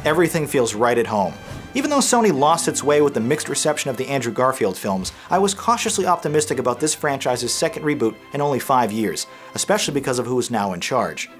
everything feels right at home. Even though Sony lost its way with the mixed reception of the Andrew Garfield films, I was cautiously optimistic about this franchise's second reboot in only 5 years, especially because of who is now in charge.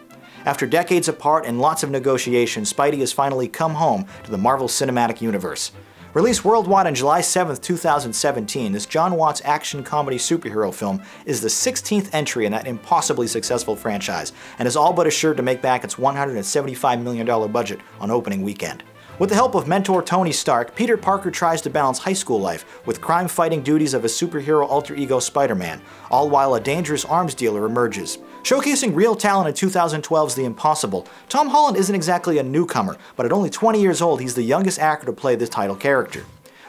After decades apart and lots of negotiation, Spidey has finally come home to the Marvel Cinematic Universe. Released worldwide on July 7, 2017, this Jon Watts action comedy superhero film is the 16th entry in that impossibly successful franchise, and is all but assured to make back its $175 million budget on opening weekend. With the help of mentor Tony Stark, Peter Parker tries to balance high school life with crime-fighting duties of his superhero alter ego Spider-Man, all while a dangerous arms dealer emerges. Showcasing real talent in 2012's The Impossible, Tom Holland isn't exactly a newcomer, but at only 20 years old he's the youngest actor to play this title character.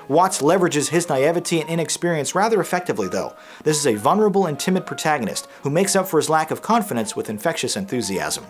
Watts leverages his naivety and inexperience rather effectively though. This is a vulnerable and timid protagonist who makes up for his lack of confidence with infectious enthusiasm.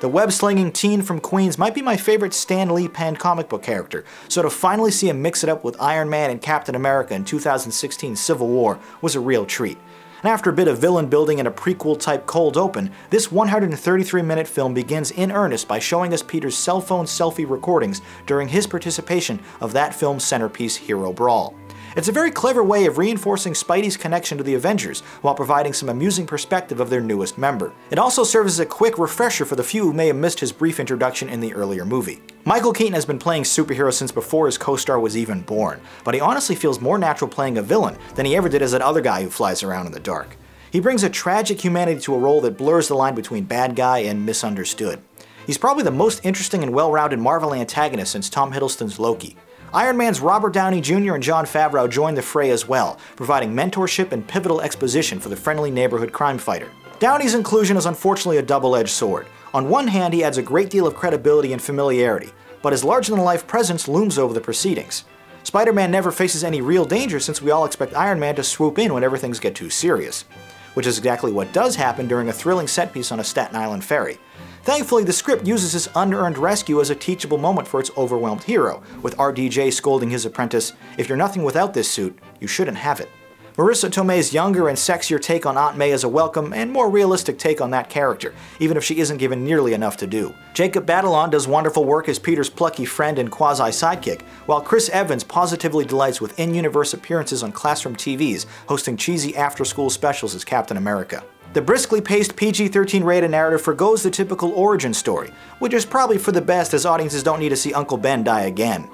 The web-slinging teen from Queens might be my favorite Stan Lee penned comic book character, so to finally see him mix it up with Iron Man and Captain America in 2016's Civil War was a real treat. And after a bit of villain building and a prequel-type cold open, this 133-minute film begins in earnest by showing us Peter's cell phone selfie recordings during his participation of that film's centerpiece Hero Brawl. It's a very clever way of reinforcing Spidey's connection to the Avengers while providing some amusing perspective of their newest member. It also serves as a quick refresher for the few who may have missed his brief introduction in the earlier movie. Michael Keaton has been playing superheroes since before his co-star was even born, but he honestly feels more natural playing a villain than he ever did as that other guy who flies around in the dark. He brings a tragic humanity to a role that blurs the line between bad guy and misunderstood. He's probably the most interesting and well-rounded Marvel antagonist since Tom Hiddleston's Loki. Iron Man's Robert Downey Jr. and Jon Favreau joined the fray as well, providing mentorship and pivotal exposition for the friendly neighborhood crime fighter. Downey's inclusion is unfortunately a double-edged sword. On one hand, he adds a great deal of credibility and familiarity, but his larger-than-life presence looms over the proceedings. Spider-Man never faces any real danger since we all expect Iron Man to swoop in whenever things get too serious, which is exactly what does happen during a thrilling set piece on a Staten Island ferry. Thankfully, the script uses this unearned rescue as a teachable moment for its overwhelmed hero, with RDJ scolding his apprentice, "If you're nothing without this suit, you shouldn't have it." Marissa Tomei's younger and sexier take on Aunt May is a welcome and more realistic take on that character, even if she isn't given nearly enough to do. Jacob Batalon does wonderful work as Peter's plucky friend and quasi-sidekick, while Chris Evans positively delights with in-universe appearances on classroom TVs, hosting cheesy after-school specials as Captain America. The briskly paced PG-13 rated narrative forgoes the typical origin story, which is probably for the best as audiences don't need to see Uncle Ben die again.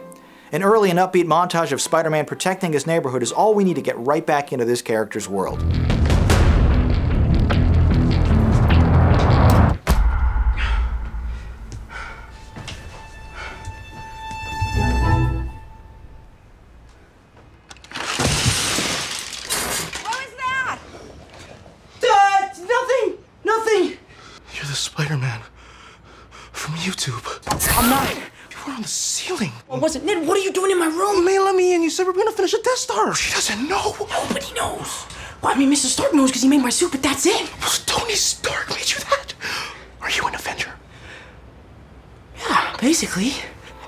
An early and upbeat montage of Spider-Man protecting his neighborhood is all we need to get right back into this character's world. Spider-Man from YouTube. I'm not. You were on the ceiling. I wasn't. Ned, what are you doing in my room? May let me in. You said we're gonna finish a Death Star. She doesn't know. Nobody knows. Well, I mean, Mr. Stark knows because he made my suit, but that's it. Well, Tony Stark made you that. Are you an Avenger? Yeah, basically.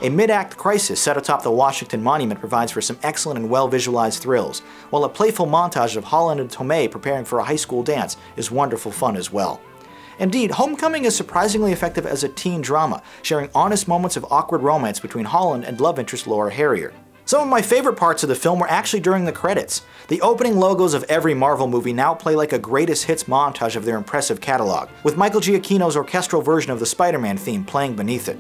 A mid-act crisis set atop the Washington Monument provides for some excellent and well-visualized thrills, while a playful montage of Holland and Tomei preparing for a high school dance is wonderful fun as well. Indeed, Homecoming is surprisingly effective as a teen drama, sharing honest moments of awkward romance between Holland and love interest Laura Harrier. Some of my favorite parts of the film were actually during the credits. The opening logos of every Marvel movie now play like a greatest hits montage of their impressive catalog, with Michael Giacchino's orchestral version of the Spider-Man theme playing beneath it.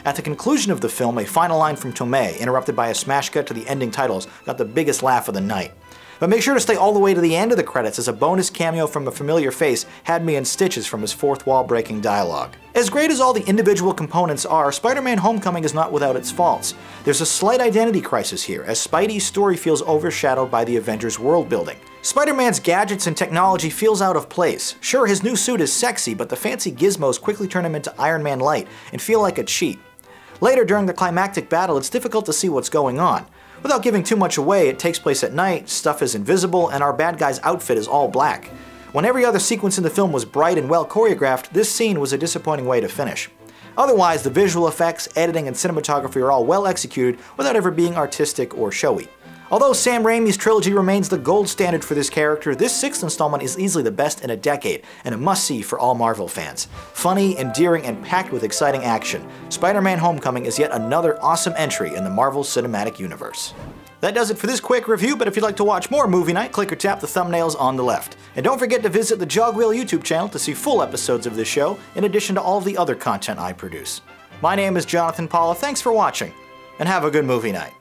At the conclusion of the film, a final line from Tomei, interrupted by a smash cut to the ending titles, got the biggest laugh of the night. But make sure to stay all the way to the end of the credits, as a bonus cameo from a familiar face had me in stitches from his fourth wall breaking dialogue. As great as all the individual components are, Spider-Man Homecoming is not without its faults. There's a slight identity crisis here, as Spidey's story feels overshadowed by the Avengers' world building. Spider-Man's gadgets and technology feels out of place. Sure, his new suit is sexy, but the fancy gizmos quickly turn him into Iron Man Light and feel like a cheat. Later, during the climactic battle, it's difficult to see what's going on. Without giving too much away, it takes place at night, stuff is invisible, and our bad guy's outfit is all black. When every other sequence in the film was bright and well choreographed, this scene was a disappointing way to finish. Otherwise, the visual effects, editing, and cinematography are all well executed without ever being artistic or showy. Although Sam Raimi's trilogy remains the gold standard for this character, this sixth installment is easily the best in a decade, and a must-see for all Marvel fans. Funny, endearing, and packed with exciting action, Spider-Man Homecoming is yet another awesome entry in the Marvel Cinematic Universe. That does it for this quick review, but if you'd like to watch more Movie Night, click or tap the thumbnails on the left. And don't forget to visit the Jogwheel YouTube channel to see full episodes of this show, in addition to all the other content I produce. My name is Jonathan Paula, thanks for watching, and have a good movie night.